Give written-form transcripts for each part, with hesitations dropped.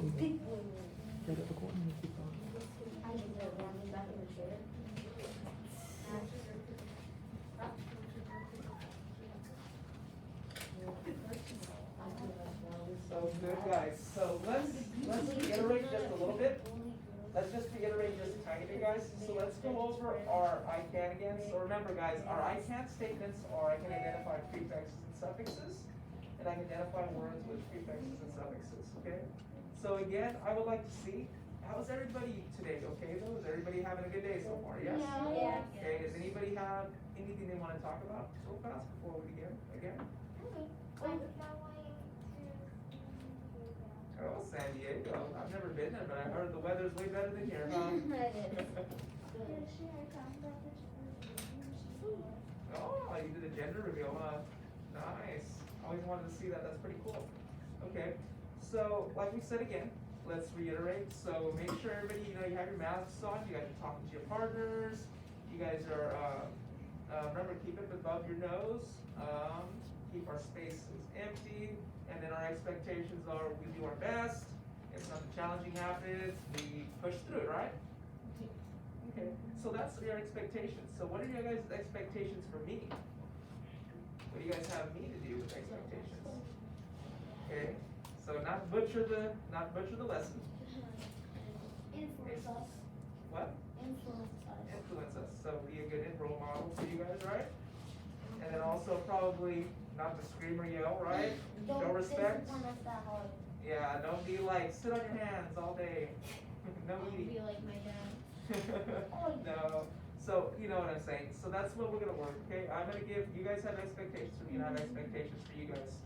Pero ako ang nakita. So good, guys. So let's reiterate just a little bit. Let's just reiterate just a tiny bit, guys. So let's go over our I can again. So remember, guys, our I can statements are I can identify prefixes and suffixes, and I can identify words with prefixes and suffixes. Okay. So again, I would like to see how's everybody today. Okay, though, is everybody having a good day so far? Yes. Yeah. Okay. Does anybody have anything they want to talk about so fast before we begin again? Oh, San Diego. I've never been there, but I heard the weather's way better than here, huh? Oh, you did a gender reveal, huh? Nice. Always wanted to see that. That's pretty cool. Okay. So, like we said again, let's reiterate. So make sure everybody, you have your masks on. You guys are talking to your partners. You guys are, remember, keep it above your nose. Keep our spaces empty. And then our expectations are we do our best. If something challenging happens, we push through it, right? Okay, so that's your expectations. So what are your guys' expectations for me? What do you guys have me to do with expectations? Okay, so not butcher the lesson. Influence us. What? Influence us. Influence us. So be a good role model for you guys, right? And then also probably not to scream or yell, right? Show respect. Yeah, don't be like, sit on your hands all day. No eating. Be like my dad. No. So, you know what I'm saying. So that's what we're going to work, okay? I'm going to give, you guys have expectations for me, and I have expectations for you guys.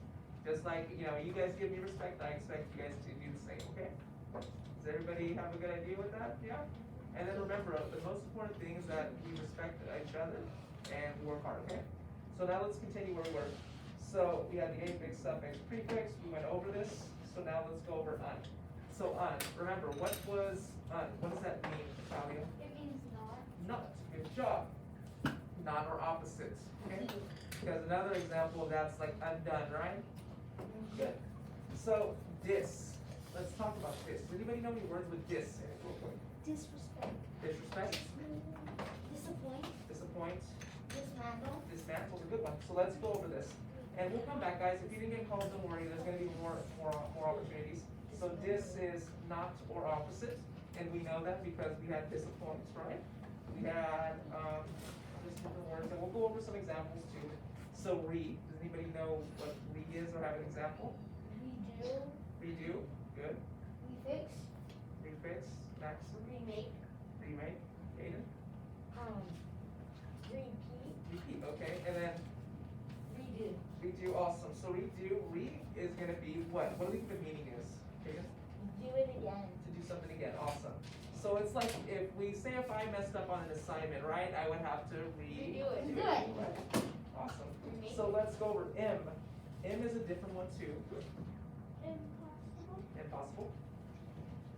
Just like, you guys give me respect, I expect you guys to do the same, okay? Does everybody have a good idea with that? Yeah? And then remember, the most important thing is that we respect each other and work hard, okay? So now let's continue where we were. So we had the affix, suffix, prefix. We went over this. So now let's go over un. So un, remember, what was un? What does that mean, Talia? It means not. Not. Good job. Not or opposites. Okay? Because another example of that's like undone, right? Good. So dis. Let's talk about dis. Does anybody know any words with dis in it real quick? Disrespect. Disrespect? Disappoint. Disappoint? Dismantle. Dismantle is a good one. So let's go over this. And we'll come back, guys. If you didn't get called, don't worry. There's going to be more opportunities. So dis is not or opposite, and we know that because we had disappoint, right? We had just different words, and we'll go over some examples too. So re. Does anybody know what re is or have an example? Redo. Redo. Good. Refix. Refix. Next. Remake. Remake. Aiden. Repeat. Repeat. Okay. And then Redo. redo. Awesome. So redo. Re is going to be what? What do you think the meaning is? Aiden? Do it again. To do something again. Awesome. So it's like if I messed up on an assignment, right? I would have to Redo it. redo Good. Right? Awesome. Remake. So let's go over M. M is a different one too. Impossible. Impossible.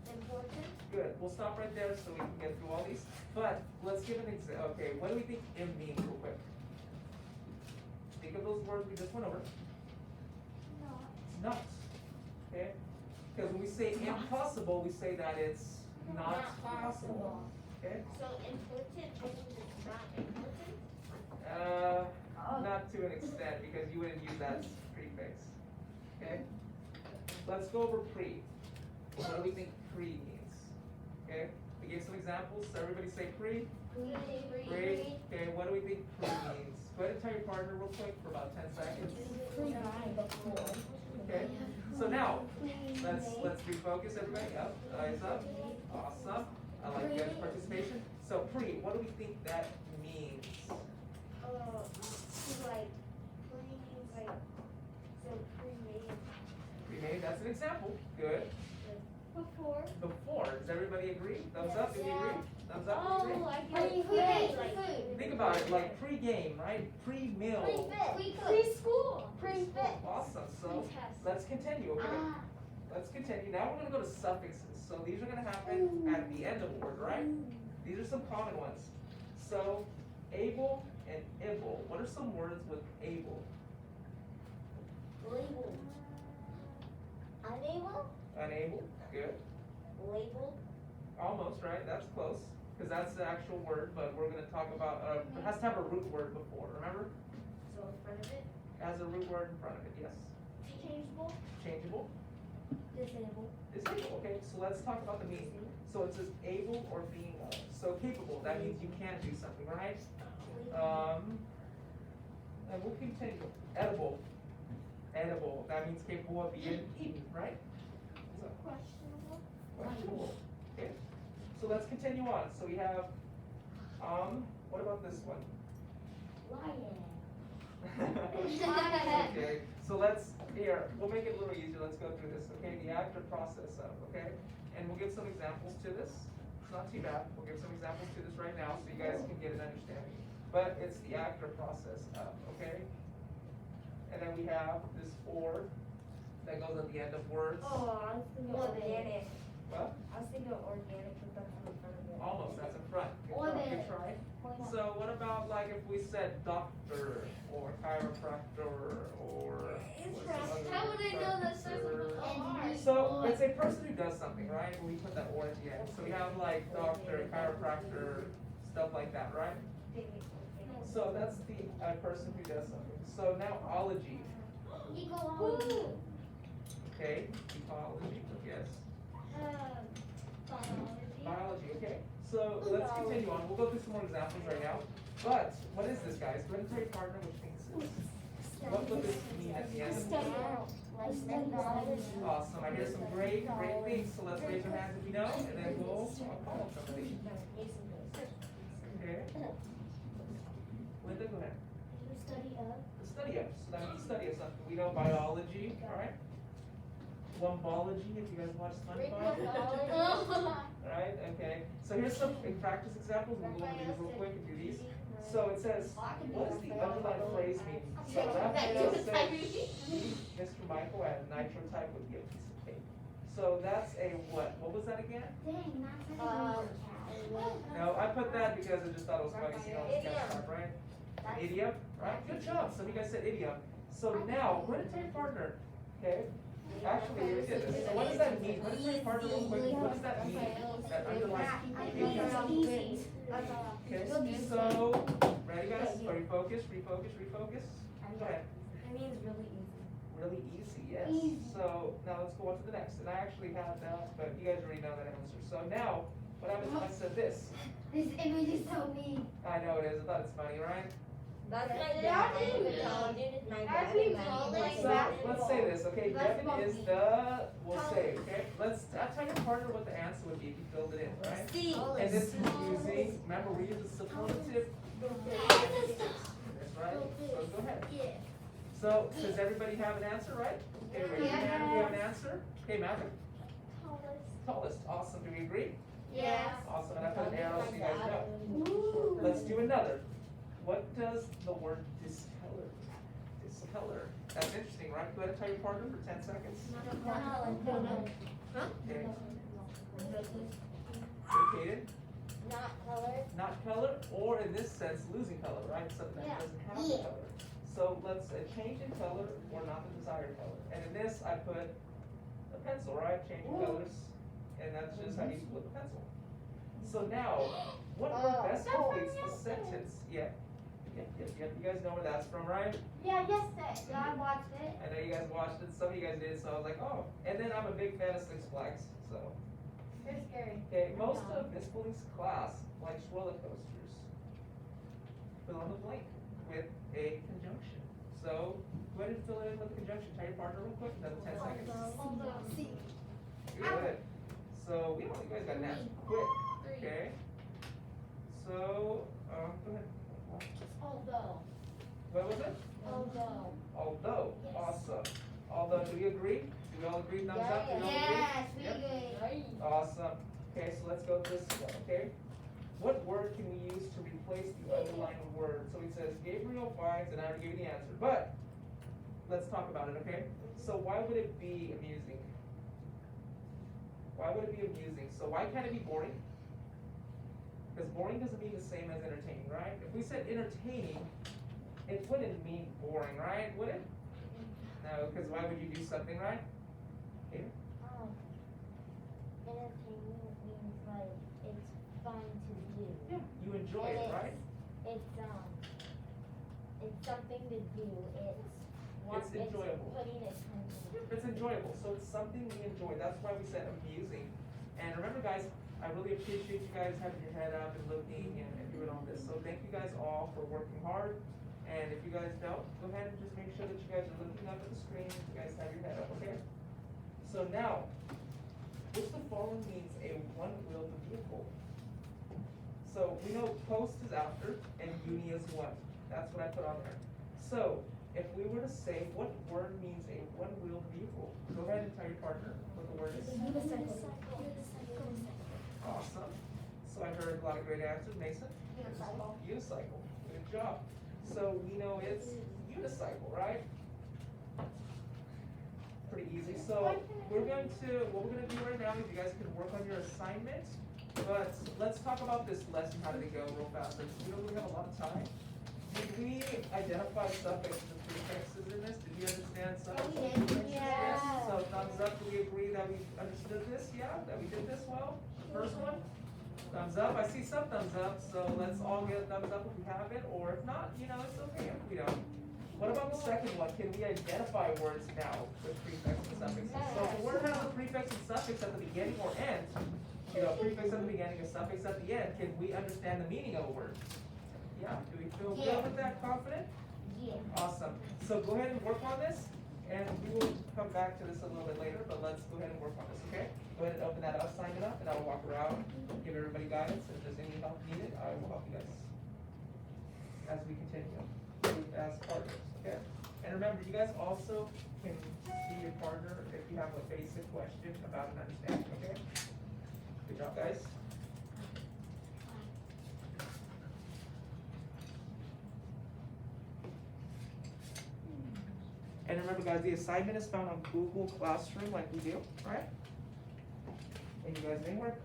Important. Good. We'll stop right there so we can get through all these. But let's give an example. Okay, what do we think M means real quick? Think of those words we just went over. Not. It's not. Okay? Because when we say impossible, we say that it's not possible. Okay? So important means it's not important. Not to an extent because you wouldn't use that prefix. Okay? Let's go over pre. What do we think pre means? Okay? We gave some examples. So everybody say pre. Pre. Okay, what do we think pre means? Go ahead and tell your partner real quick for about 10 seconds. Okay? So now, let's refocus everybody. Up, eyes up. Awesome. I like you guys' participation. So pre, what do we think that means? Pre-made, that's an example. Good. Before. Before, does everybody agree? Thumbs up if you agree. Thumbs up if you agree. Pre-food. Think about it, like pre-game, right? Pre-meal. Preschool. Pre-fit. Awesome. So let's continue. Okay. Let's continue. Now we're gonna go to suffixes. So these are gonna happen at the end of a word, right? These are some common ones. So able and able. What are some words with able? Label. Unable. Unable, good. Labeled. Almost, right? That's close. Because that's the actual word, but we're going to talk about, it has to have a root word before, remember? So in front of it. It has a root word in front of it, yes. Changeable. Changeable. Disabled. Disabled, okay, so let's talk about the meaning. So it says able or being of. So capable, that means you can do something, right? And we'll continue. Edible. Edible, that means capable of being eaten, right? So, Questionable. questionable. Okay, so let's continue on. So we have, what about this one? Lion. Okay, so we'll make it a little easier, let's go through this, okay? The act or process of, okay? And we'll give some examples to this, it's not too bad, we'll give some examples to this right now so you guys can get an understanding. But it's the act or process of, okay? And then we have this or that goes at the end of words. Oh, I was thinking organic. What? I was thinking organic, but that's in front of it. Almost, that's in front. Good Or try, the- good try. So what about like if we said doctor or chiropractor or what's the other How would I know that starts with doctor? an R? So it's a person who does something, right? When we put that or at the end. So we have like doctor, chiropractor, stuff like that, right? So that's the person who does something. So now ology, Ecology. okay? Ecology, yes. Biology. Biology, okay? So let's continue on. We'll go through some more examples right now. But what is this, guys? Hereditary partner, which means this. What would this mean at the end of this? Awesome. I hear some great things. So let's raise our hands if you know, and then we'll call on somebody. Okay. Linda, go ahead. The study of. The study of. So that means study of something. We know biology, all right? Lumbology, if you guys watch SpongeBob. Right, okay. So here's some practice examples. We'll go over these real quick and do these. So it says, what does the underlined phrase mean? So Raphael said, Mr. Michael at nitro type would be a piece of cake. So that's a what? What was that again? No, I put that because I just thought it was funny, you know, it's kind of sharp, right? Idiom, right? Good job. Some of you guys said idiom. So now, hereditary partner, okay? Actually, we did this. So what does that mean? Hereditary partner, real quick, what does that mean? That underlines. Okay, so, ready guys? Are you focused? Refocus, refocus? Go ahead. It means really easy. Really easy, yes. Easy. So now let's go on to the next. And I actually have that, but you guys already know that answer. So now, what happens when I said this? This image is so mean. I know it is. I thought it's funny, right? That's my dad. Like So let's say this, okay? Devin is the, we'll say, okay? I'll tell your partner what the answer would be if you filled it in, right? C. And this is using, remember, we use the superlative. That's right. So go ahead. So does everybody have an answer, right? Okay, raise your hand if you have an answer. Okay, Maverick. Tallest. Awesome. Do we agree? Yes. Awesome. And I put an arrow so you guys know. Let's do another. What does the word discolor? Discolor. That's interesting, right? Go ahead and tell your partner for 10 seconds. Okay. Located, Not color. not color, or in this sense, losing color, right? Something that doesn't have the color. So let's change in color or not the desired color. And in this, I put a pencil, right? Changing colors, and that's just how you flip a pencil. So now, what word best completes the sentence? Yep. You guys know where that's from, right? Yeah, yesterday. Yeah, I watched it. I know you guys watched it. Some of you guys did, so I was like, oh. And then I'm a big fan of Six Flags, so. They're scary. Okay, most of Miss Balink's class likes roller coasters. Fill in the blank with a conjunction. So go ahead and fill it in with a conjunction. Tell your partner real quick, another 10 seconds. Good. So you guys got an answer quick. Okay. So go ahead. Although. What was it? Although. Although. Yes. Awesome. Although, do we agree? Do we all agree? Thumbs up? Do we all agree? Yes, we Yep. agree. Awesome. Okay, so let's go this one, okay? What word can we use to replace the underlying word? So it says Gabriel finds, and I already gave you the answer, but let's talk about it, okay? So why would it be amusing? Why would it be amusing? So why can't it be boring? Because boring doesn't mean the same as entertaining, right? If we said entertaining, it wouldn't mean boring, right? Would it? No, because why would you do something, right? Okay. enjoy it, right? It's something to do. It's enjoyable. Putting it It's enjoyable, so it's something we enjoy. That's why we said amusing. And remember, guys, I really appreciate you guys having your head up and looking and doing all this. So thank you guys all for working hard. And if you guys don't, go ahead and just make sure that you guys are looking up at the screen. You guys have your head up, okay? So now, which the following means a one-wheeled vehicle? So we know post is after and uni is what? That's what I put on there. So if we were to say what word means a one-wheeled vehicle, go ahead and tell your partner what the word is. Awesome. So I heard a lot of great answers. Mason? Unicycle. Unicycle. Good job. So we know it's unicycle, right? Pretty easy. So what we're gonna do right now is you guys can work on your assignment, but let's talk about this lesson. How did it go real fast? Since we don't really have a lot of time. Did we identify suffixes and prefixes in this? Did you understand suffixes and prefixes? Yeah. Yes. So thumbs up. Do we agree that we understood this? Yeah, that we did this well? The first one? Thumbs up. I see some thumbs up, so let's all get a thumbs up if we have it, or if not, it's okay if we don't. What about the second one? Can we identify words now with prefix and suffixes? So if a word has a prefix and suffix at the beginning or end, prefix at the beginning and suffix at the end, can we understand the meaning of a word? Yeah, do we feel good with that, confident? Yeah. Awesome. So go ahead and work on this, and we will come back to this a little bit later, but let's go ahead and work on this, okay? Go ahead and open that up, sign it up, and I will walk around, give everybody guidance. If there's any help needed, I will help you guys as we continue as partners, okay? And remember, you guys also can see your partner if you have a basic question about an understanding, okay? Good job, guys. And remember, guys, the assignment is found on Google Classroom like we do, right? And you guys may work.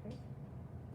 Okay.